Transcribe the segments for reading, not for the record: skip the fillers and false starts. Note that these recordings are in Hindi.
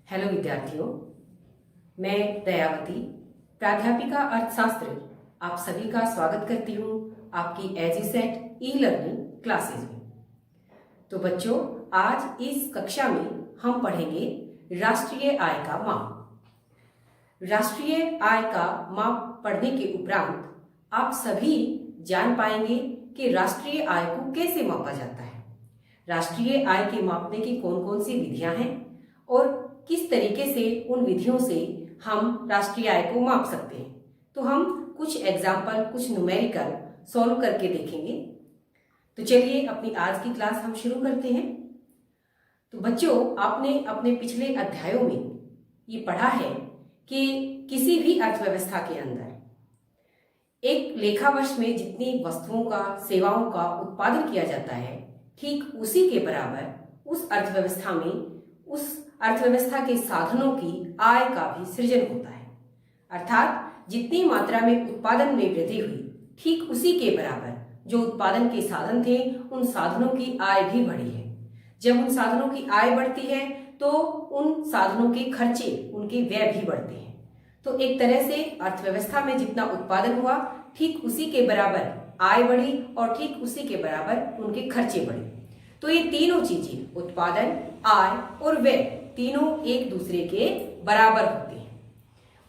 हेलो विद्यार्थियों, मैं दयावती, प्राध्यापिका अर्थशास्त्र, आप सभी का स्वागत करती हूँ आपकी एजीसेट ई लर्निंग क्लासेज में। तो बच्चों, आज इस कक्षा में हम पढ़ेंगे राष्ट्रीय आय का माप। राष्ट्रीय आय का माप पढ़ने के उपरांत आप सभी जान पाएंगे कि राष्ट्रीय आय को कैसे मापा जाता है, राष्ट्रीय आय के मापने की कौन कौन सी विधियां हैं और किस तरीके से उन विधियों से हम राष्ट्रीय आय को माप सकते हैं। तो हम कुछ एग्जाम्पल, कुछ न्यूमेरिकल सॉल्व करके देखेंगे। तो चलिए अपनी आज की क्लास हम शुरू करते हैं। तो बच्चों, आपने अपने पिछले अध्यायों में ये पढ़ा है कि किसी भी अर्थव्यवस्था के अंदर एक लेखा वर्ष में जितनी वस्तुओं का, सेवाओं का उत्पादन किया जाता है, ठीक उसी के बराबर उस अर्थव्यवस्था में, उस अर्थव्यवस्था के साधनों की आय का भी सृजन होता है। अर्थात जितनी मात्रा में उत्पादन में वृद्धि हुई, ठीक उसी के बराबर जो उत्पादन के साधन थे, उन साधनों की आय भी बढ़ी है। जब उन साधनों की आय बढ़ती है तो उन साधनों के खर्चे, उनके व्यय भी बढ़ते हैं। तो एक तरह से अर्थव्यवस्था में जितना उत्पादन हुआ, ठीक उसी के बराबर आय बढ़ी और ठीक उसी के बराबर उनके खर्चे बढ़े। तो ये तीनों चीजें, उत्पादन, आय और व्यय, तीनों एक दूसरे के बराबर होते हैं।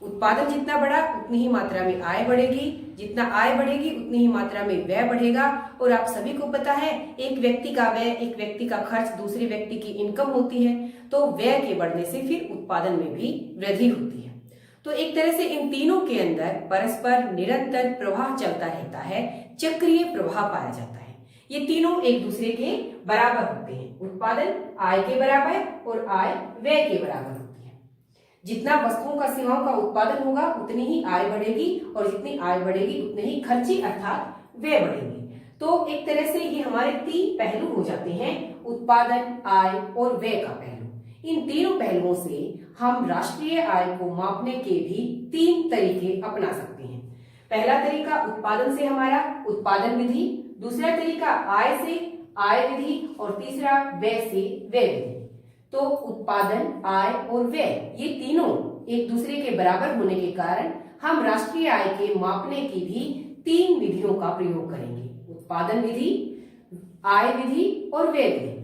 उत्पादन जितना बढ़ा उतनी ही मात्रा में आय बढ़ेगी, जितना आय बढ़ेगी उतनी ही मात्रा में व्यय बढ़ेगा। और आप सभी को पता है, एक व्यक्ति का व्यय, एक व्यक्ति का खर्च दूसरे व्यक्ति की इनकम होती है। तो व्यय के बढ़ने से फिर उत्पादन में भी वृद्धि होती है। तो एक तरह से इन तीनों के अंदर परस्पर निरंतर प्रवाह चलता रहता है, चक्रीय प्रवाह पाया जाता है। ये तीनों एक दूसरे के बराबर होते हैं। उत्पादन आय के बराबर और आय व्यय के बराबर होती है। जितना वस्तुओं का, सेवाओं का उत्पादन होगा उतनी ही आय बढ़ेगी और जितनी आय बढ़ेगी उतने ही खर्चे अर्थात व्यय बढ़ेंगे। तो एक तरह से ये हमारे तीन पहलू हो जाते हैं, उत्पादन, आय और व्यय का पहलू। इन तीनों पहलुओं से हम राष्ट्रीय आय को मापने के भी तीन तरीके अपना सकते हैं। पहला तरीका उत्पादन से हमारा उत्पादन विधि, दूसरा तरीका आय से आय विधि और तीसरा व्यय से व्यय विधि। तो उत्पादन, आय और व्यय, ये तीनों एक दूसरे के बराबर होने के कारण हम राष्ट्रीय आय के मापने की भी तीन विधियों का प्रयोग करेंगे, उत्पादन विधि, आय विधि और व्यय विधि।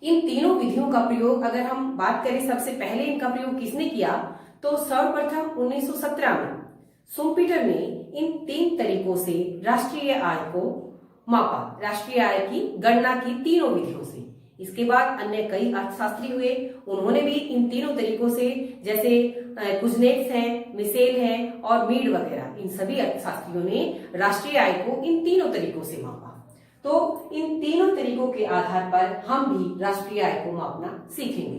इन तीनों विधियों का प्रयोग अगर हम बात करें, सबसे पहले इनका प्रयोग किसने किया, तो सर्वप्रथम 1917 में शुम्पीटर ने इन तीन तरीकों से राष्ट्रीय आय को मापा, राष्ट्रीय आय की गणना की तीनों विधियों से। इसके बाद अन्य कई अर्थशास्त्री हुए, उन्होंने भी इन तीनों तरीकों से, जैसे कुजनेट्स हैं, मिसेल हैं और मीड वगैरह, इन सभी अर्थशास्त्रियों ने राष्ट्रीय आय को इन तीनों तरीकों से मापा। तो इन तीनों तरीकों के आधार पर हम भी राष्ट्रीय आय को मापना सीखेंगे।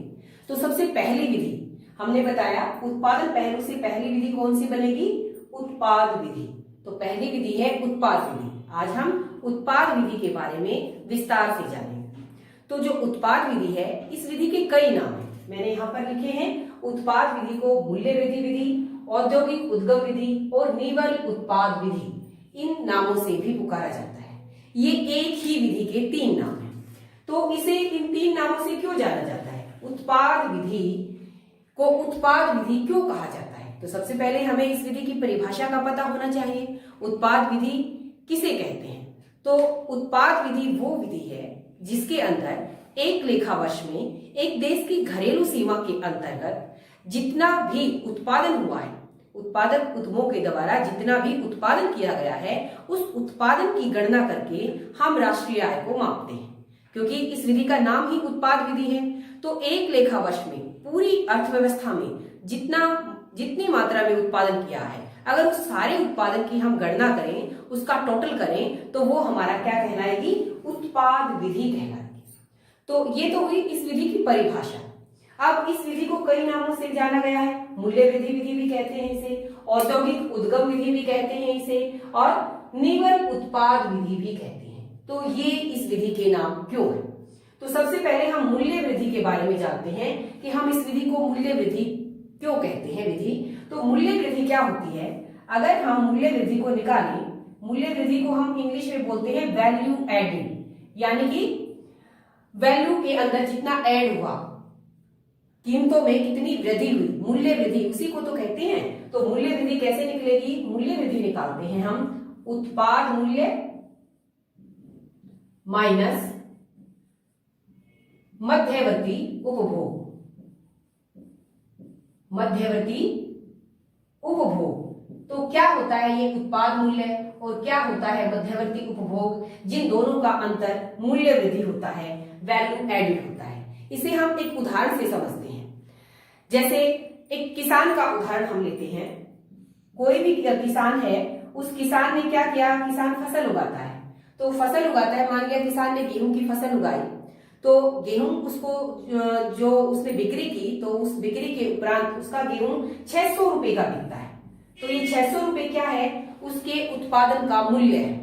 तो सबसे पहली विधि हमने बताया, उत्पादन पहलू से पहली विधि कौन सी बनेगी, उत्पाद विधि। तो पहली विधि है उत्पाद विधि। आज हम उत्पाद विधि के बारे में विस्तार से जानेंगे। तो जो उत्पाद विधि है, इस विधि के कई नाम हैं, मैंने यहाँ पर लिखे हैं। उत्पाद विधि को मूल्य वृद्धि विधि, औद्योगिक उद्गम विधि और निवल उत्पाद विधि, इन नामों से भी पुकारा जाता है। ये एक ही विधि के तीन नाम हैं। तो इसे इन तीन नामों से क्यों जाना जाता है, उत्पाद विधि को उत्पाद विधि क्यों कहा जाता है? तो सबसे पहले हमें इस विधि की परिभाषा का पता होना चाहिए। उत्पाद विधि किसे कहते हैं? तो उत्पाद विधि वो विधि है जिसके अंदर एक लेखा वर्ष में एक देश की घरेलू सीमा के अंतर्गत जितना भी उत्पादन हुआ है, उत्पादक उद्यमों के द्वारा जितना भी उत्पादन किया गया है, उस उत्पादन की गणना करके हम राष्ट्रीय आय को मापते हैं। क्योंकि इस विधि का नाम ही उत्पाद विधि है। तो एक लेखा वर्ष में पूरी अर्थव्यवस्था में जितनी मात्रा में उत्पादन किया है, अगर उस सारे उत्पादन की हम गणना करें, उसका टोटल करें, तो वो हमारा क्या कहलाएगी, उत्पाद विधि कहलाएगी। तो ये तो हुई इस विधि की परिभाषा। अब इस विधि को कई नामों से जाना गया है। मूल्य वृद्धि विधि भी कहते हैं इसे, औद्योगिक उद्गम विधि भी कहते हैं इसे, और निवल उत्पाद विधि भी कहते हैं। तो ये इस विधि के नाम क्यों है? तो सबसे पहले हम मूल्य वृद्धि के बारे में जानते हैं कि हम इस विधि को मूल्य वृद्धि क्यों कहते हैं विधि। तो मूल्य वृद्धि क्या होती है? अगर हम मूल्य वृद्धि को निकालें, मूल्य वृद्धि को हम इंग्लिश में बोलते हैं वैल्यू एडिंग, यानी कि वैल्यू के अंदर जितना ऐड हुआ, कीमतों में कितनी वृद्धि हुई, मूल्य वृद्धि, उसी को तो कहते हैं। तो मूल्य वृद्धि कैसे निकलेगी? मूल्य वृद्धि निकालते हैं हम उत्पाद मूल्य माइनस मध्यवर्ती उपभोग। मध्यवर्ती उपभोग तो क्या होता है ये उत्पाद मूल्य और क्या होता है मध्यवर्ती उपभोग? जिन दोनों का अंतर मूल्य वृद्धि होता है, वैल्यू एडेड होता है। इसे हम एक उदाहरण से समझते हैं। जैसे एक किसान का उदाहरण हम लेते हैं। कोई भी किसान है, उस किसान ने क्या किया? किसान फसल उगाता है। तो फसल उगाता है, मान लिया किसान ने गेहूं की फसल उगाई, तो गेहूं उसको जो उसने बिक्री की, तो उस बिक्री के उपरांत उसका गेहूं 600 रुपए का बिकता है। तो ये 600 रुपए क्या है? उसके उत्पादन का मूल्य है।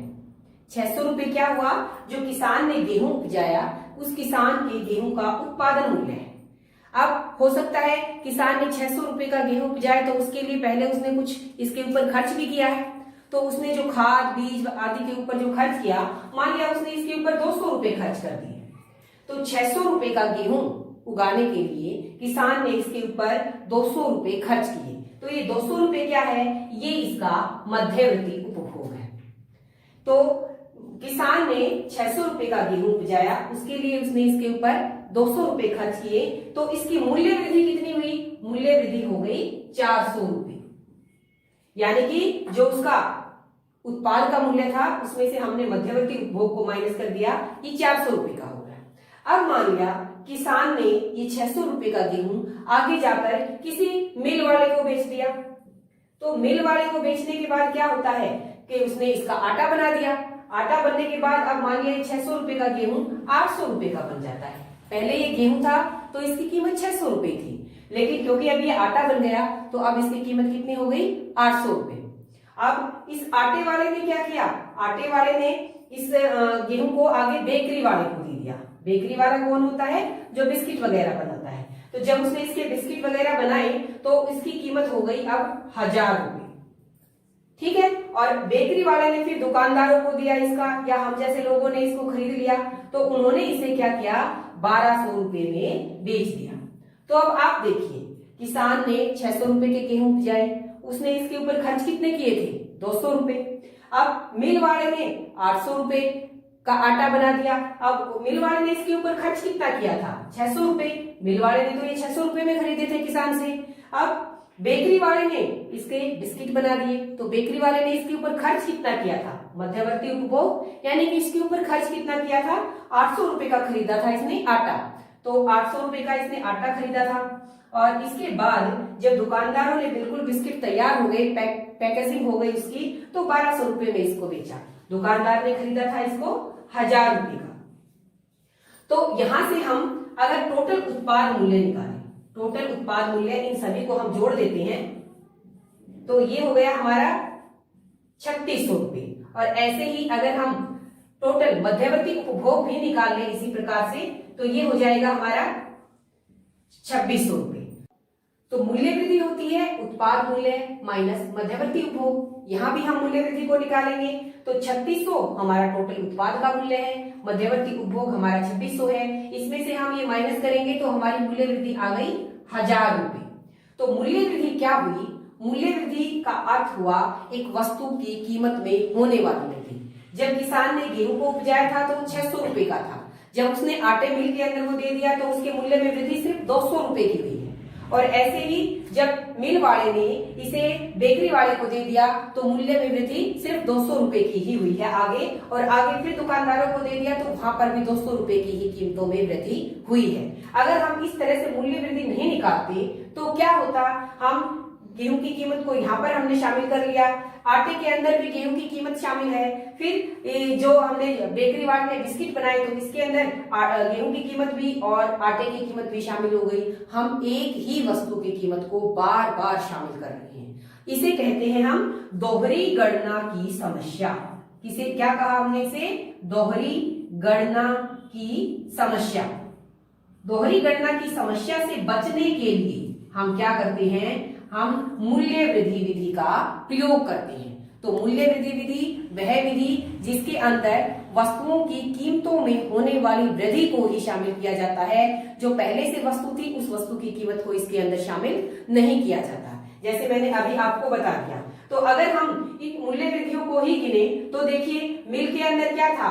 600 रुपए क्या हुआ? जो किसान ने गेहूं उपजाया, उस किसान के गेहूं का उत्पादन मूल्य है। अब हो सकता है किसान ने 600 रुपए का गेहूं उपजाया, तो उसके लिए पहले उसने कुछ इसके ऊपर खर्च भी किया है। तो उसने जो खाद बीज आदि के ऊपर जो खर्च किया, मान लिया उसने इसके ऊपर 200 रुपए खर्च कर दिए। तो 600 रुपए का गेहूं उगाने के लिए किसान ने इसके ऊपर 200 रुपए खर्च किए। तो ये 200 रुपए क्या है? ये इसका मध्यवर्ती उपभोग है। तो किसान ने 600 रुपए का गेहूं उपजाया, उसके लिए उसने इसके ऊपर 200 रुपए खर्च किए। तो इसकी मूल्य वृद्धि कितनी हुई? मूल्य वृद्धि हो गई 400 रुपए। यानी कि जो उसका उत्पाद का मूल्य था, उसमें से हमने मध्यवर्ती उपभोग को माइनस कर दिया, ये 400 रुपए का हो गया। अब मान लिया किसान ने ये 600 रुपए का गेहूं आगे जाकर किसी मिल वाले को बेच दिया। तो मिल वाले को बेचने के बाद क्या होता है कि उसने इसका आटा बना दिया। आटा बनने के बाद अब मान लिया 600 रुपए का गेहूं 800 रुपए का बन जाता है। पहले ये गेहूं था तो इसकी कीमत 600 रुपए थी, लेकिन क्योंकि अब ये आटा बन गया तो अब इसकी कीमत कितनी हो गई? 800 रुपए। अब इस आटे वाले ने क्या किया? आटे वाले ने इस गेहूं को आगे बेकरी वाले को दे दिया। बेकरी वाला कौन होता है? जो बिस्किट वगैरह बनाता है। तो जब उसने इसके बिस्किट वगैरह बनाए तो इसकी कीमत हो गई अब 1000 रुपए। ठीक है। और बेकरी वाले ने फिर दुकानदारों को दिया इसका, या हम जैसे लोगों ने इसको खरीद लिया, तो उन्होंने इसे क्या किया? 1200 रुपए में बेच दिया। तो अब आप देखिए, किसान ने 600 रुपए के गेहूं उपजाए, उसने इसके ऊपर खर्च कितने किए थे? 200 रुपए। अब मिल वाले ने 800 रुपए का आटा बना दिया। अब मिल वाले ने इसके ऊपर खर्च कितना किया था? 600 रुपए। मिल वाले ने तो ये 600 रुपए में खरीदे थे किसान से। अब बेकरी वाले ने इसके बिस्किट बना दिए, तो बेकरी वाले ने इसके ऊपर खर्च कितना किया था? मध्यवर्ती उपभोग, यानी कि इसके ऊपर खर्च कितना किया था? 800 रुपए का खरीदा था इसने आटा। तो 800 रुपए का इसने आटा खरीदा था, और इसके बाद जब दुकानदारों ने बिल्कुल बिस्किट तैयार हो गए, पैकेजिंग हो गई उसकी, तो 1200 रुपए में इसको बेचा। दुकानदार ने खरीदा था इसको 1000 रुपए का। तो यहां से हम अगर टोटल उत्पाद मूल्य निकालें, टोटल उत्पाद मूल्य, इन सभी को हम जोड़ देते हैं, तो ये हो गया हमारा 3600 रुपए। और ऐसे ही अगर हम टोटल मध्यवर्ती उपभोग भी निकाल लें इसी प्रकार से, तो ये हो जाएगा हमारा 2600 रुपए। तो मूल्य वृद्धि होती है उत्पाद मूल्य माइनस मध्यवर्ती उपभोग। यहां भी हम मूल्य वृद्धि को निकालेंगे, तो 3600 हमारा टोटल उत्पाद का मूल्य है, मध्यवर्ती उपभोग हमारा 2600 है। इसमें से हम ये माइनस करेंगे तो हमारी मूल्य वृद्धि आ गई 1000 रुपए। तो मूल्य वृद्धि क्या हुई? मूल्य वृद्धि का अर्थ हुआ एक वस्तु की कीमत में होने वाली वृद्धि। जब किसान ने गेहूं को उपजाया था तो 600 रुपए का था, जब उसने आटे मिल के अंदर वो दे दिया तो उसके मूल्य में वृद्धि सिर्फ 200 रुपए की हुई है। और ऐसे ही जब मिल वाले ने इसे बेकरी वाले को दे दिया तो मूल्य में वृद्धि सिर्फ 200 रुपए की ही हुई है आगे, और आगे फिर दुकानदारों को दे दिया तो वहां पर भी 200 रुपए की ही कीमतों में वृद्धि हुई है। अगर हम इस तरह से मूल्य वृद्धि नहीं निकालते तो क्या होता? हम गेहूं की कीमत को यहाँ पर हमने शामिल कर लिया, आटे के अंदर भी गेहूं की कीमत शामिल है, फिर जो हमने बेकरी वाले ने बिस्किट बनाए तो इसके अंदर गेहूं की कीमत भी और आटे की कीमत भी शामिल हो गई। हम एक ही वस्तु की कीमत को बार बार शामिल कर रहे हैं। इसे कहते हैं हम दोहरी गणना की समस्या। किसे क्या कहा हमने? इसे दोहरी गणना की समस्या। दोहरी गणना की समस्या से बचने के लिए हम क्या करते हैं? हम मूल्य वृद्धि विधि का प्रयोग करते हैं। तो मूल्य वृद्धि विधि वह विधि जिसके अंदर वस्तुओं की कीमतों में होने वाली वृद्धि को ही शामिल किया जाता है। जो पहले से वस्तु थी उस वस्तु की कीमत को इसके अंदर शामिल नहीं किया जाता। जैसे मैंने अभी आपको बता दिया। तो अगर हम इन मूल्य वृद्धियों को ही गिने तो देखिए मिल के अंदर क्या था,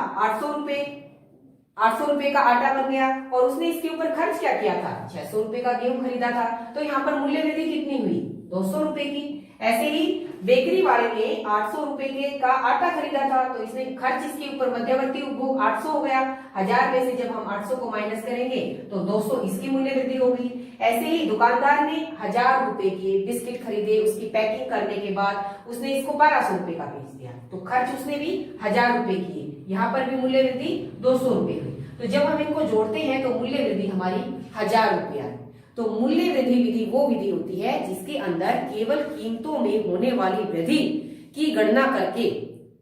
800 रुपए का आटा बन गया और उसने इसके ऊपर खर्च क्या किया था, 600 रुपए का गेहूं खरीदा था। तो यहाँ पर मूल्य वृद्धि कितनी हुई, 200 रुपए की। ऐसे ही बेकरी वाले ने 800 रुपए का आटा खरीदा था तो इसने खर्च इसके ऊपर मध्यवर्ती उपभोग 800 हो गया। 1000 में से जब हम 800 को माइनस करेंगे तो 200 इसकी मूल्य वृद्धि होगी। ऐसे ही दुकानदार ने 1000 रुपए के बिस्किट खरीदे, उसकी पैकिंग करने के बाद उसने इसको 1200 रुपए का बेच दिया तो खर्च उसने भी 1000 रुपए किए। यहाँ पर भी मूल्य वृद्धि 200 रुपए हुई। तो जब हम इनको जोड़ते हैं तो मूल्य वृद्धि हमारी 1000 रुपया। तो मूल्य वृद्धि विधि वो विधि होती है जिसके अंदर केवल कीमतों में होने वाली वृद्धि की गणना करके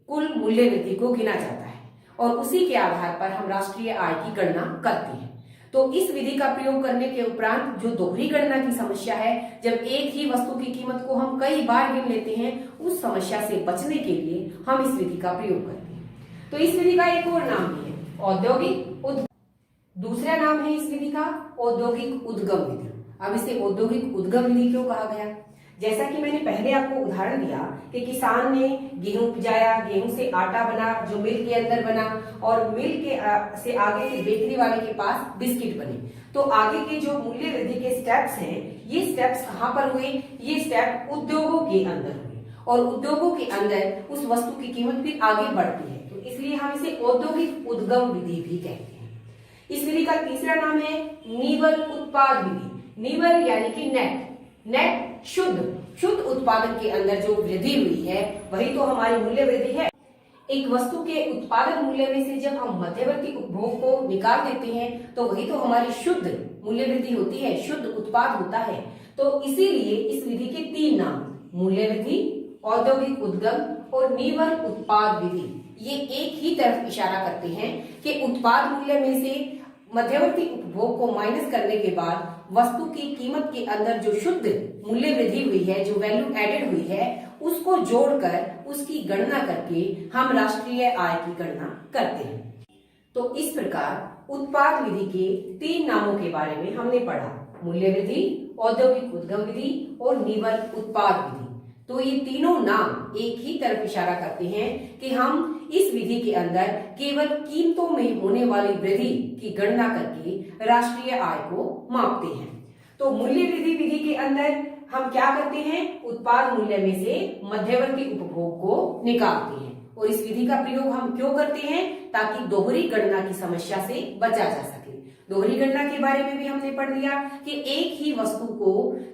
कुल मूल्य वृद्धि को गिना जाता है और उसी के आधार पर हम राष्ट्रीय आय की गणना करते हैं। तो इस विधि का प्रयोग करने के उपरांत जो दोहरी गणना की समस्या है, जब एक ही वस्तु की कीमत को हम कई बार गिन लेते हैं, उस समस्या से बचने के लिए हम इस विधि का प्रयोग करते हैं। तो इस विधि का एक और नाम भी है औद्योगिक उद्गम। दूसरा नाम है इस विधि का औद्योगिक उद्गम विधि। अब इसे औद्योगिक उद्गम विधि क्यों कहा गया? जैसा कि मैंने पहले आपको उदाहरण दिया कि किसान ने गेहूं उपजाया, गेहूं से आटा बना जो मिल के अंदर बना और मिल के से आगे के बेकरी वाले के पास बिस्किट बने। तो आगे के जो मूल्य वृद्धि के स्टेप्स हैं, ये स्टेप्स कहाँ पर हुए? ये स्टेप उद्योगों के अंदर हुए और उद्योगों के अंदर उस वस्तु की कीमत फिर आगे बढ़ती है। तो इसलिए हम इसे औद्योगिक उद्गम विधि भी कहते हैं। इस विधि का तीसरा नाम है निवल उत्पाद विधि। निवल यानी कि नेट शुद्ध उत्पादन के अंदर जो वृद्धि हुई है वही तो हमारी मूल्य वृद्धि है। एक वस्तु के उत्पादन मूल्य में से जब हम मध्यवर्ती उपभोग को निकाल देते हैं तो वही तो हमारी शुद्ध मूल्य वृद्धि होती है, शुद्ध उत्पाद होता है। तो इसीलिए इस विधि के 3 नाम, मूल्य वृद्धि, औद्योगिक उद्गम और निवल उत्पाद विधि, ये एक ही तरफ इशारा करते हैं कि उत्पाद मूल्य में से मध्यवर्ती उपभोग को माइनस करने के बाद वस्तु की कीमत के अंदर जो शुद्ध मूल्य वृद्धि हुई है, जो वैल्यू एडेड हुई है, उसको जोड़कर उसकी गणना करके हम राष्ट्रीय आय की गणना करते हैं। तो इस प्रकार उत्पाद विधि के 3 नामों के बारे में हमने पढ़ा, मूल्य वृद्धि, औद्योगिक उद्गम विधि और निवल उत्पाद विधि। तो ये तीनों नाम एक ही तरफ इशारा करते हैं कि हम इस विधि के अंदर केवल कीमतों में होने वाली वृद्धि की गणना करके राष्ट्रीय आय को मापते हैं। तो मूल्य वृद्धि विधि के अंदर हम क्या करते हैं? उत्पाद मूल्य में से मध्यवर्ती उपभोग को निकालते हैं। और इस विधि का प्रयोग हम क्यों करते हैं? ताकि दोहरी गणना की समस्या से बचा जा सके। दोहरी गणना के बारे में भी हमने पढ़ लिया कि एक ही वस्तु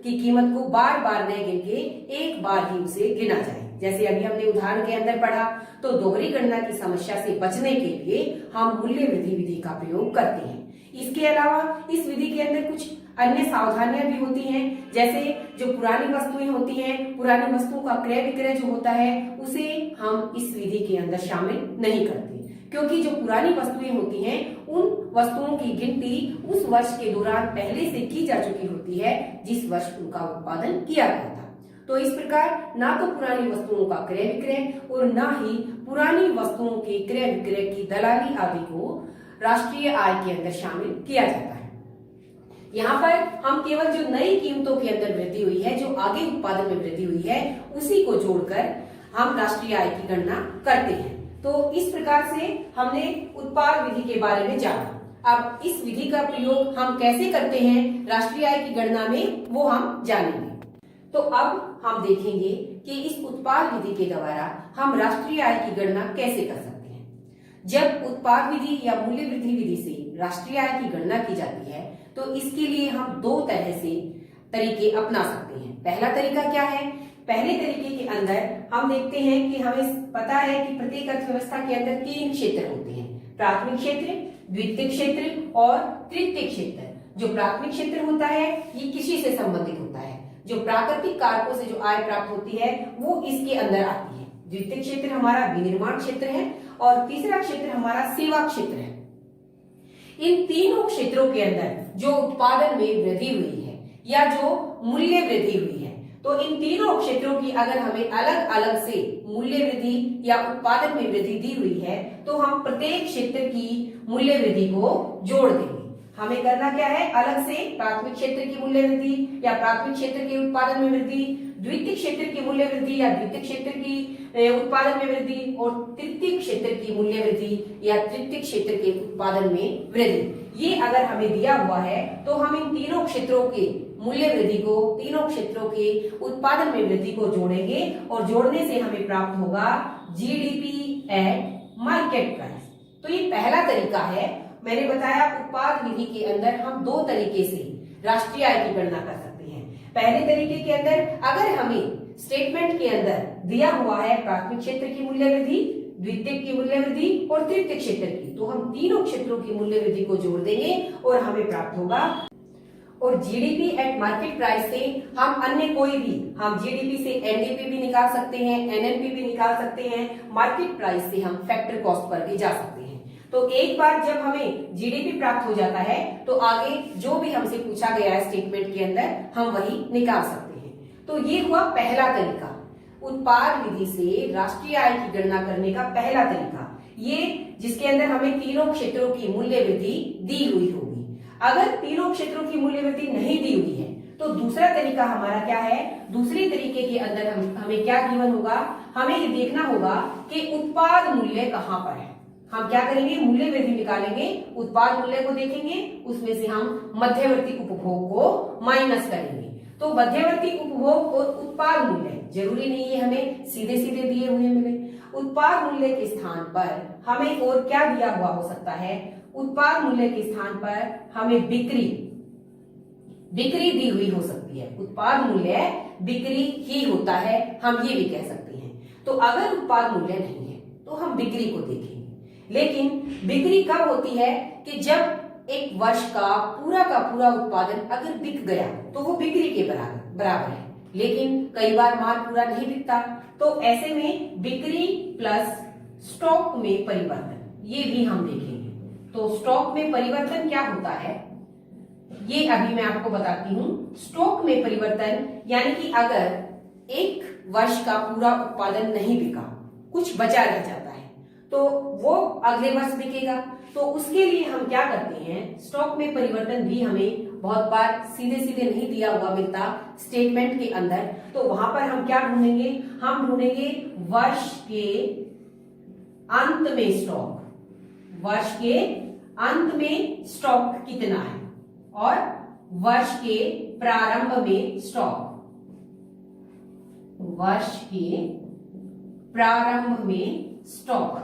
की कीमत को बार बार न गिन के एक बार ही उसे गिना जाए। जैसे अभी हमने उदाहरण के अंदर पढ़ा। तो दोहरी गणना की समस्या से बचने के लिए हम मूल्य वृद्धि विधि का प्रयोग करते हैं। इसके अलावा इस विधि के अंदर कुछ अन्य सावधानियां भी होती हैं। जैसे जो पुरानी वस्तुएं होती हैं, पुरानी वस्तुओं का क्रय विक्रय जो होता है, उसे हम इस विधि के अंदर शामिल नहीं करते, क्योंकि जो पुरानी वस्तुएं होती हैं उन वस्तुओं की गिनती उस वर्ष के दौरान पहले से की जा चुकी होती है जिस वर्ष उनका उत्पादन किया गया था। तो इस प्रकार ना तो पुरानी वस्तुओं का क्रय विक्रय और ना ही पुरानी वस्तुओं के क्रय विक्रय की दलाली आदि को राष्ट्रीय आय के अंदर शामिल किया जाता है। यहाँ पर हम केवल जो नई कीमतों के अंदर वृद्धि हुई है, जो आगे उत्पादन में वृद्धि हुई है, उसी को जोड़कर हम राष्ट्रीय आय की गणना करते हैं। तो इस प्रकार से हमने उत्पाद विधि के बारे में जाना। अब इस विधि का प्रयोग हम कैसे करते हैं राष्ट्रीय आय की गणना में, वो हम जानेंगे। तो अब हम देखेंगे कि इस उत्पाद विधि के द्वारा हम राष्ट्रीय आय की गणना कैसे कर सकते हैं। जब उत्पाद विधि या मूल्य वृद्धि विधि से राष्ट्रीय आय की गणना की जाती है तो इसके लिए हम 2 तरह से तरीके अपना सकते हैं। पहला तरीका क्या है? पहले तरीके के अंदर हम देखते हैं कि हमें पता है कि प्रत्येक अर्थव्यवस्था के अंदर 3 क्षेत्र होते हैं, प्राथमिक क्षेत्र, द्वितीयक क्षेत्र और तृतीयक क्षेत्र। जो प्राथमिक क्षेत्र होता है ये कृषि से संबंधित होता है, जो प्राकृतिक कारकों से जो आय प्राप्त होती है वो इसके अंदर आती है। द्वितीयक क्षेत्र हमारा विनिर्माण क्षेत्र है और तीसरा क्षेत्र हमारा सेवा क्षेत्र है। इन तीनों क्षेत्रों के अंदर जो उत्पादन में वृद्धि हुई है या जो मूल्य वृद्धि हुई है, तो इन तीनों क्षेत्रों की अगर हमें अलग अलग से मूल्य वृद्धि या उत्पादन में वृद्धि दी हुई है तो हम प्रत्येक क्षेत्र की मूल्य वृद्धि को जोड़ देंगे। हमें करना क्या है, अलग से प्राथमिक क्षेत्र की मूल्य वृद्धि या प्राथमिक क्षेत्र के उत्पादन में वृद्धि, द्वितीय क्षेत्र की मूल्य वृद्धि या द्वितीय क्षेत्र की उत्पादन में वृद्धि और तृतीय क्षेत्र की मूल्य वृद्धि या तृतीय क्षेत्र के उत्पादन में वृद्धि। ये अगर हमें दिया हुआ है तो हम इन तीनों क्षेत्रों के मूल्य वृद्धि को तीनों क्षेत्रों के उत्पादन में वृद्धि को जोड़ेंगे और जोड़ने से हमें प्राप्त होगा जीडीपी एट मार्केट प्राइस। तो ये पहला तरीका है। मैंने बताया उत्पाद विधि के अंदर हम दो तरीके से राष्ट्रीय आय की गणना कर सकते हैं। पहले तरीके के अंदर अगर हमें स्टेटमेंट के अंदर दिया हुआ है प्राथमिक क्षेत्र की मूल्य वृद्धि, द्वितीय की मूल्य वृद्धि और तृतीय क्षेत्र की, तो हम तीनों क्षेत्रों की मूल्य वृद्धि को जोड़ देंगे और हमें प्राप्त होगा। और जीडीपी एट मार्केट प्राइस से हम अन्य कोई भी, हम जीडीपी से एनडीपी भी निकाल सकते हैं, एनएनपी भी निकाल सकते हैं, मार्केट प्राइस से हम फैक्टर कॉस्ट पर भी जा सकते हैं। तो एक बार जब हमें जीडीपी प्राप्त हो जाता है तो आगे जो भी हमसे पूछा गया है स्टेटमेंट के अंदर हम वही निकाल सकते हैं। तो ये हुआ पहला तरीका, उत्पाद विधि से राष्ट्रीय आय की गणना करने का पहला तरीका, ये जिसके अंदर हमें तीनों क्षेत्रों की मूल्य वृद्धि दी हुई होगी। अगर तीनों क्षेत्रों की मूल्य वृद्धि नहीं दी हुई है तो दूसरा तरीका हमारा क्या है, दूसरे तरीके के अंदर हमें क्या गिवन होगा, हमें ये देखना होगा कि उत्पाद मूल्य कहां पर है। हम क्या करेंगे, मूल्य वृद्धि निकालेंगे, उत्पाद मूल्य को देखेंगे, उसमें से हम मध्यवर्ती उपभोग को माइनस करेंगे। तो मध्यवर्ती उपभोग और उत्पाद मूल्य जरूरी नहीं है हमें सीधे सीधे दिए हुए मिले। उत्पाद मूल्य के स्थान पर हमें और क्या दिया हुआ हो सकता है, उत्पाद मूल्य के स्थान पर हमें बिक्री दी हुई हो सकती है। उत्पाद मूल्य बिक्री ही होता है, हम ये भी कह सकते हैं। तो अगर उत्पाद मूल्य नहीं है तो हम बिक्री को देखेंगे। लेकिन बिक्री कब होती है कि जब एक वर्ष का पूरा उत्पादन अगर बिक गया तो वो बिक्री के बराबर है। लेकिन कई बार माल पूरा नहीं बिकता, तो ऐसे में बिक्री प्लस स्टॉक में परिवर्तन, ये भी हम देखेंगे। तो स्टॉक में परिवर्तन क्या होता है ये अभी मैं आपको बताती हूँ। स्टॉक में परिवर्तन यानी कि अगर एक वर्ष का पूरा उत्पादन नहीं बिका, कुछ बचा रह जाता है, तो वो अगले वर्ष बिकेगा। तो उसके लिए हम क्या करते हैं, स्टॉक में परिवर्तन भी हमें बहुत बार सीधे सीधे नहीं दिया हुआ मिलता स्टेटमेंट के अंदर। तो वहां पर हम क्या ढूंढेंगे, हम ढूंढेंगे वर्ष के अंत में स्टॉक, वर्ष के अंत में स्टॉक कितना है और वर्ष के प्रारंभ में स्टॉक, वर्ष के प्रारंभ में स्टॉक।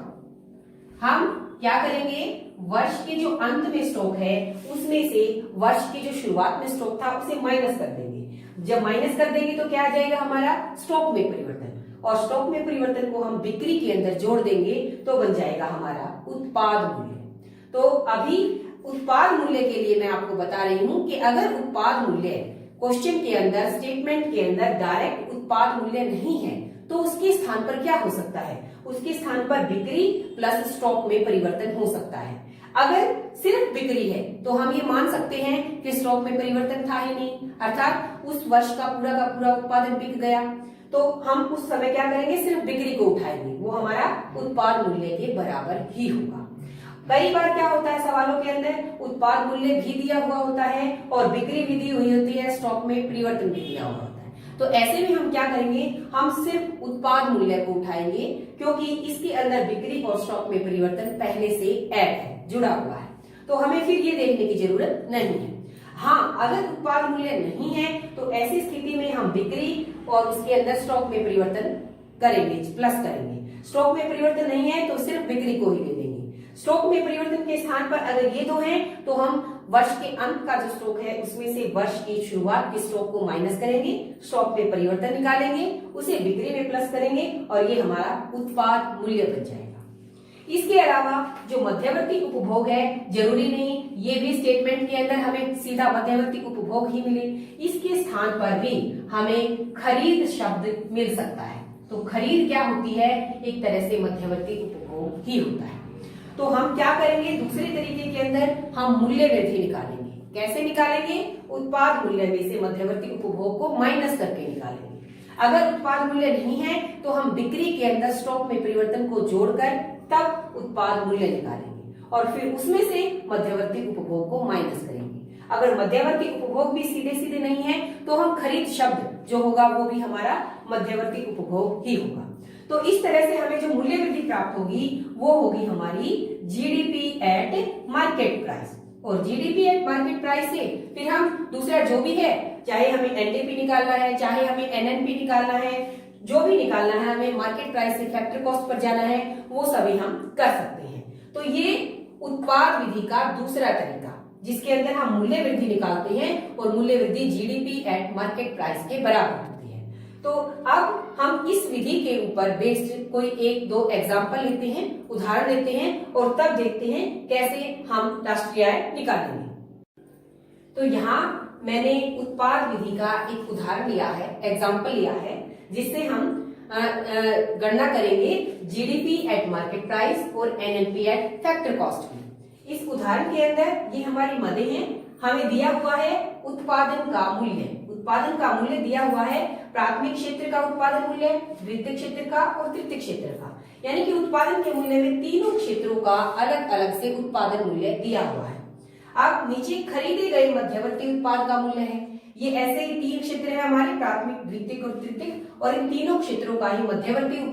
हम क्या करेंगे, वर्ष के जो अंत में स्टॉक है उसमें से वर्ष के जो शुरुआत में स्टॉक था उसे माइनस कर देंगे। जब माइनस कर देंगे तो क्या आ जाएगा हमारा, स्टॉक में परिवर्तन, और स्टॉक में परिवर्तन को हम बिक्री के अंदर जोड़ देंगे तो बन जाएगा हमारा उत्पाद मूल्य। तो अभी उत्पाद मूल्य के लिए मैं आपको बता रही हूं कि अगर उत्पाद मूल्य क्वेश्चन के अंदर, स्टेटमेंट के अंदर डायरेक्ट उत्पाद मूल्य नहीं है तो उसके स्थान पर क्या हो सकता है, उसके स्थान पर बिक्री प्लस स्टॉक में परिवर्तन हो सकता है। अगर सिर्फ बिक्री है तो हम ये मान सकते हैं कि स्टॉक में परिवर्तन था ही नहीं, अर्थात उस वर्ष का पूरा उत्पादन बिक गया। तो हम उस समय क्या करेंगे, सिर्फ बिक्री को उठाएंगे, वो हमारा उत्पाद मूल्य के बराबर ही होगा। कई बार क्या होता है सवालों के अंदर, उत्पाद मूल्य भी दिया हुआ होता है और बिक्री भी दी हुई होती है, स्टॉक में परिवर्तन भी दिया हुआ होता है। तो ऐसे में हम क्या करेंगे, हम सिर्फ उत्पाद मूल्य को उठाएंगे क्योंकि इसके अंदर बिक्री और स्टॉक में परिवर्तन पहले से ऐड है, जुड़ा हुआ है। तो हमें फिर ये देखने की जरूरत नहीं है। हाँ, अगर उत्पाद मूल्य नहीं है तो ऐसी स्थिति में हम बिक्री और उसके अंदर स्टॉक में परिवर्तन करेंगे, प्लस करेंगे। स्टॉक में परिवर्तन नहीं है तो सिर्फ बिक्री को ही ले लेंगे। स्टॉक में परिवर्तन के स्थान पर अगर ये दो हैं तो हम वर्ष के अंत का जो स्टॉक है उसमें से वर्ष की शुरुआत के स्टॉक को माइनस करेंगे, स्टॉक में परिवर्तन निकालेंगे, उसे बिक्री में प्लस करेंगे और ये हमारा उत्पाद मूल्य बन जाएगा। इसके अलावा जो मध्यवर्ती उपभोग है, जरूरी नहीं ये भी स्टेटमेंट के अंदर हमें सीधा मध्यवर्ती उपभोग ही मिले, इसके स्थान पर भी हमें खरीद शब्द मिल सकता है। तो खरीद क्या होती है, एक तरह से मध्यवर्ती उपभोग ही होता है। तो हम क्या करेंगे, दूसरे तरीके के अंदर हम मूल्य वृद्धि निकालेंगे। कैसे निकालेंगे, उत्पाद मूल्य में से मध्यवर्ती उपभोग को माइनस करके निकालेंगे। अगर उत्पाद मूल्य नहीं है तो हम बिक्री के अंदर स्टॉक में परिवर्तन को जोड़कर तब उत्पाद मूल्य निकालेंगे और फिर उसमें से मध्यवर्ती उपभोग को माइनस करेंगे। अगर मध्यवर्ती उपभोग भी सीधे सीधे नहीं है तो हम खरीद शब्द जो होगा वो भी हमारा मध्यवर्ती उपभोग ही होगा। तो इस तरह से हमें जो मूल्य वृद्धि प्राप्त होगी वो होगी हमारी जीडीपी एट मार्केट प्राइस। और जीडीपी एट मार्केट प्राइस से फिर हम दूसरा जो भी है, चाहे हमें एनटीपी निकालना है, चाहे हमें एनएनपी निकालना है, जो भी निकालना है, हमें मार्केट प्राइस से फैक्टर कॉस्ट पर जाना है, वो सभी हम कर सकते हैं। तो ये उत्पाद विधि का दूसरा तरीका जिसके अंदर हम मूल्य वृद्धि निकालते हैं और मूल्य वृद्धि जीडीपी एट मार्केट प्राइस के बराबर होती है। तो अब हम इस विधि के ऊपर बेस्ड कोई एक दो एग्जाम्पल लेते हैं, उदाहरण लेते हैं और तब देखते हैं कैसे हम राष्ट्रीय आय निकालेंगे। तो यहाँ मैंने उत्पाद विधि का एक उदाहरण लिया है, एग्जाम्पल लिया है, जिससे हम गणना करेंगे जीडीपी एट मार्केट प्राइस और एनएनपी एट फैक्टर कॉस्ट की। इस उदाहरण के अंदर ये हमारी मदें हैं, हमें दिया हुआ है उत्पादन का मूल्य। उत्पादन का मूल्य दिया हुआ है प्राथमिक क्षेत्र का उत्पादन मूल्य, द्वितीय क्षेत्र का और तृतीय क्षेत्र का, यानी कि उत्पादन के मूल्य में तीनों क्षेत्रों का अलग अलग से उत्पादन मूल्य दिया हुआ है। अब नीचे खरीदे गए मध्यवर्ती उत्पाद का मूल्य है। ये ऐसे ही तीन क्षेत्र है हमारे, प्राथमिक, द्वितीय और तृतीय, और इन तीनों क्षेत्रों का ही मध्यवर्ती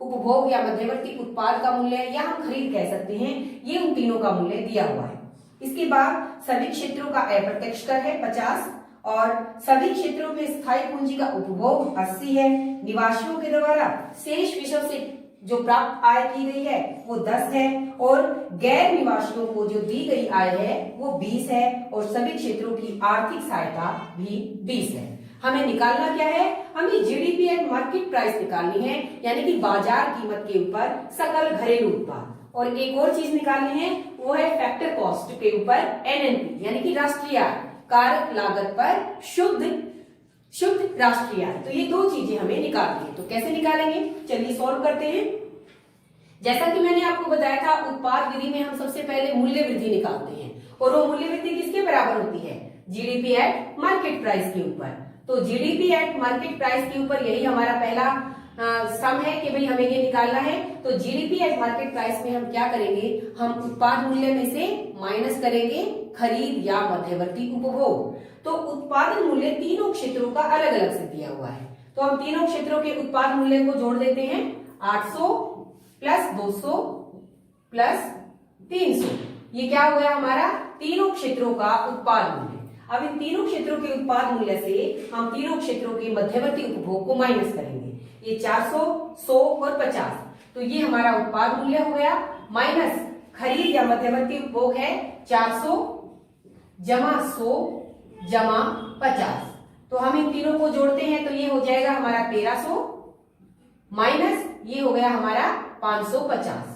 उपभोग या मध्यवर्ती उत्पाद का मूल्य या हम खरीद कह सकते हैं, ये उन तीनों का मूल्य दिया हुआ है। इसके बाद सभी क्षेत्रों का अप्रत्यक्ष कर है 50 और सभी क्षेत्रों में स्थायी पूंजी का उपभोग 80 है। निवासियों के द्वारा शेष विषयों से जो प्राप्त आय की गई है वो 10 है और गैर निवासियों को जो दी गई आय है वो 20 है और सभी क्षेत्रों की आर्थिक सहायता भी 20 है। हमें निकालना क्या है? हमें जीडीपी एट मार्केट प्राइस निकालनी है, यानी कि बाजार कीमत के ऊपर सकल घरेलू उत्पाद। और एक और चीज निकालनी है, वो है फैक्टर कॉस्ट के ऊपर एनएनपी, यानी कि राष्ट्रीय आय, कारक लागत पर शुद्ध राष्ट्रीय आय। तो ये दो चीजें हमें निकालनी है। तो कैसे निकालेंगे? चलिए सॉल्व करते हैं। जैसा कि मैंने आपको बताया था, उत्पाद विधि में हम सबसे पहले मूल्य वृद्धि निकालते हैं और वो मूल्य वृद्धि किसके बराबर होती है? जीडीपी एट मार्केट प्राइस के ऊपर। तो जीडीपी एट मार्केट प्राइस के ऊपर यही हमारा पहला सम है कि भाई हमें ये निकालना है। तो जीडीपी एट मार्केट प्राइस में हम क्या करेंगे? हम उत्पाद मूल्य में से माइनस करेंगे खरीद या मध्यवर्ती उपभोग। तो उत्पादन मूल्य तीनों क्षेत्रों का अलग अलग से दिया हुआ है, तो हम तीनों क्षेत्रों के उत्पाद मूल्य को जोड़ देते हैं। 800 प्लस 200 प्लस 300, ये क्या हो गया हमारा? तीनों क्षेत्रों का उत्पाद मूल्य। अब इन तीनों क्षेत्रों के उत्पाद मूल्य से हम तीनों क्षेत्रों के मध्यवर्ती उपभोग को माइनस करेंगे। ये 400, 100 और 50, तो ये हमारा उत्पाद मूल्य हो गया, माइनस खरीद या मध्यवर्ती उपभोग है 400 जमा 100 जमा 50। तो हम इन तीनों को जोड़ते हैं तो ये हो जाएगा हमारा 1300 माइनस ये हो गया हमारा 550।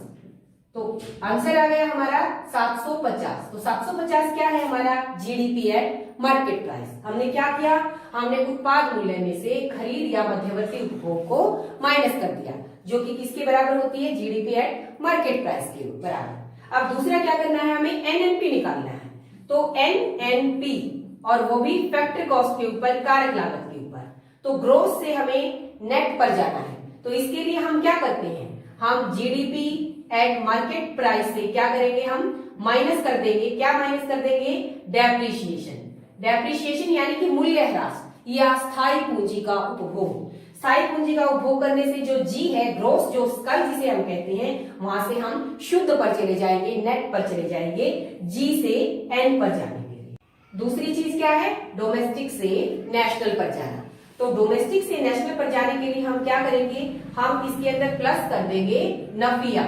तो आंसर आ गया हमारा 750। तो 750 क्या है हमारा? GDP at market price. हमने क्या किया? हमने उत्पाद मूल्य में से खरीद या मध्यवर्ती उपभोग को माइनस कर दिया, जो कि किसके बराबर होती है? जीडीपी एट मार्केट प्राइस के बराबर। अब दूसरा क्या करना है? हमें एनएनपी निकालना है। तो एनएनपी, और वो भी फैक्टर कॉस्ट के ऊपर, कारक लागत के ऊपर। तो ग्रोस से हमें नेट पर जाना है। तो इसके लिए हम क्या करते हैं? हम जीडीपी एट मार्केट प्राइस से क्या करेंगे? हम माइनस कर देंगे। क्या माइनस कर देंगे? डेप्रिसिएशन। डेप्रिसिएशन यानी कि मूल्य ह्रास या स्थायी पूंजी का उपभोग। स्थायी पूंजी का उपभोग करने से जो जी है, ग्रोस, जो स्कल जिसे हम कहते हैं, वहां से हम शुद्ध पर चले जाएंगे, नेट पर चले जाएंगे, जी से एन पर जाने के लिए। दूसरी चीज क्या है? डोमेस्टिक से नेशनल पर जाना। तो डोमेस्टिक से नेशनल पर जाने के लिए हम क्या करेंगे? हम इसके अंदर प्लस कर देंगे नफिया।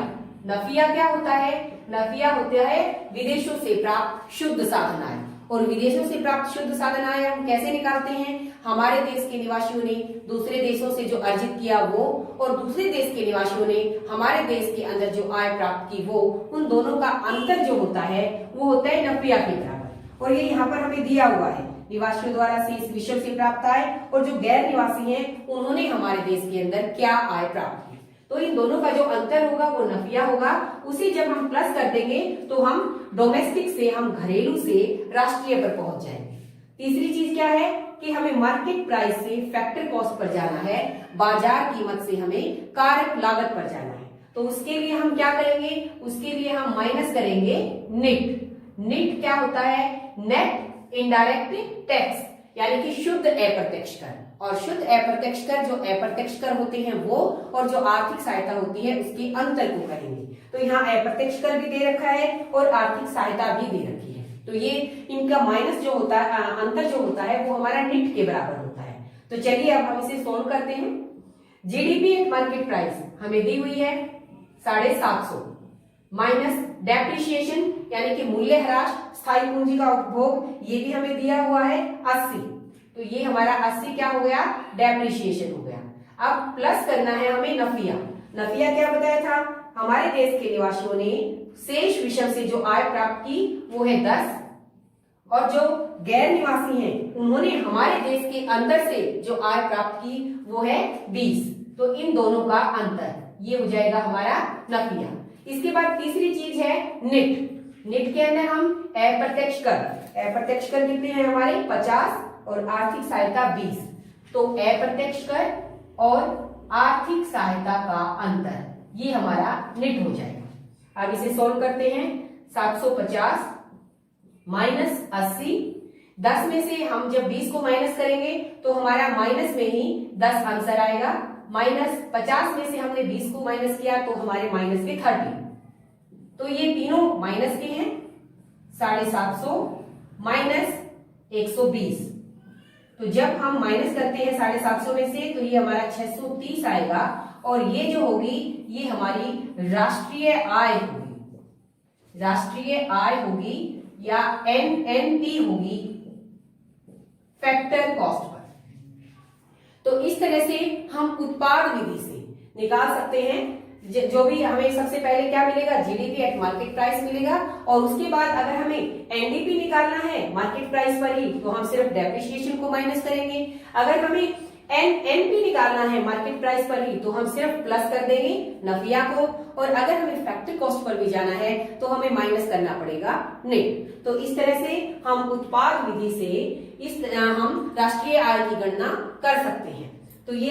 नफिया क्या होता है? नफिया होता है विदेशों से प्राप्त शुद्ध साधन आय। और विदेशों से प्राप्त शुद्ध साधन आय हम कैसे निकालते हैं? हमारे देश के निवासियों ने दूसरे देशों से जो अर्जित किया वो, और दूसरे देश के निवासियों ने हमारे देश के अंदर जो आय प्राप्त की वो, उन दोनों का अंतर जो होता है वो होता है नफिया के बराबर। और ये यहाँ पर हमें दिया हुआ है, निवासियों द्वारा से इस विषय से प्राप्त आय, और जो गैर निवासी हैं उन्होंने हमारे देश के अंदर क्या आय प्राप्त की। तो इन दोनों का जो अंतर होगा वो नफिया होगा। उसे जब हम प्लस कर देंगे तो हम डोमेस्टिक से, हम घरेलू से राष्ट्रीय पर पहुंच जाएंगे। तीसरी चीज क्या है? कि हमें मार्केट प्राइस से फैक्टर कॉस्ट पर जाना है, बाजार कीमत से हमें कारक लागत पर जाना है। तो उसके लिए हम क्या करेंगे, उसके लिए हम माइनस करेंगे नेट। नेट क्या होता है, नेट इनडायरेक्ट टैक्स, यानी कि शुद्ध अप्रत्यक्ष कर। और शुद्ध अप्रत्यक्ष कर, जो अप्रत्यक्ष कर होते हैं वो, और जो आर्थिक सहायता होती है उसके अंतर को करेंगे। तो यहाँ अप्रत्यक्ष कर भी दे रखा है और आर्थिक सहायता भी दे रखी है, तो ये इनका माइनस जो होता है, अंतर जो होता है वो हमारा नेट के बराबर होता है। तो चलिए अब हम इसे सोल्व करते हैं। जीडीपी एट मार्केट प्राइस हमें दी हुई है 750, माइनस डेप्रिसिएशन यानी कि मूल्य ह्रास, स्थायी पूंजी का उपभोग ये भी हमें दिया हुआ है 80। तो ये हमारा 80 क्या हो गया, डेप्रिसिएशन हो गया। अब प्लस करना है हमें नफिया। नफिया क्या बताया था, हमारे देश के निवासियों ने शेष विषम से जो आय प्राप्त की वो है 10, और जो गैर निवासी हैं उन्होंने हमारे देश के अंदर से जो आय प्राप्त की वो है 20। तो इन दोनों का अंतर ये हो जाएगा हमारा नफिया। इसके बाद तीसरी चीज है नेट। नेट के अंदर हम अप्रत्यक्ष कर कितने हैं हमारे 50 और आर्थिक सहायता 20। तो अप्रत्यक्ष कर और आर्थिक सहायता का अंतर ये हमारा नेट हो जाएगा। अब इसे सॉल्व करते हैं। 750 माइनस 80, 10 में से हम जब 20 को माइनस करेंगे तो हमारा माइनस में ही 10 आंसर आएगा। माइनस 50 में से हमने 20 को माइनस किया तो हमारे माइनस के 30। तो ये तीनों माइनस के हैं। 750 माइनस 120, तो जब हम माइनस करते हैं 750 में से तो ये हमारा 630 आएगा, और ये जो होगी ये हमारी राष्ट्रीय आय होगी। राष्ट्रीय आय होगी या एनएनपी होगी फैक्टर कॉस्ट पर। तो इस तरह से हम उत्पाद विधि से निकाल सकते हैं। जो भी हमें सबसे पहले क्या मिलेगा, जीडीपी एट मार्केट प्राइस मिलेगा, और उसके बाद अगर हमें एनडीपी निकालना है मार्केट प्राइस पर ही तो हम सिर्फ डेप्रिसिएशन को माइनस करेंगे। अगर हमें एनएनपी निकालना है मार्केट प्राइस पर ही तो हम सिर्फ प्लस कर देंगे नफिया को, और अगर हमें फैक्टर कॉस्ट पर भी जाना है तो हमें माइनस करना पड़ेगा नेट। तो इस तरह से हम उत्पाद विधि से हम राष्ट्रीय आय की गणना कर सकते हैं। तो ये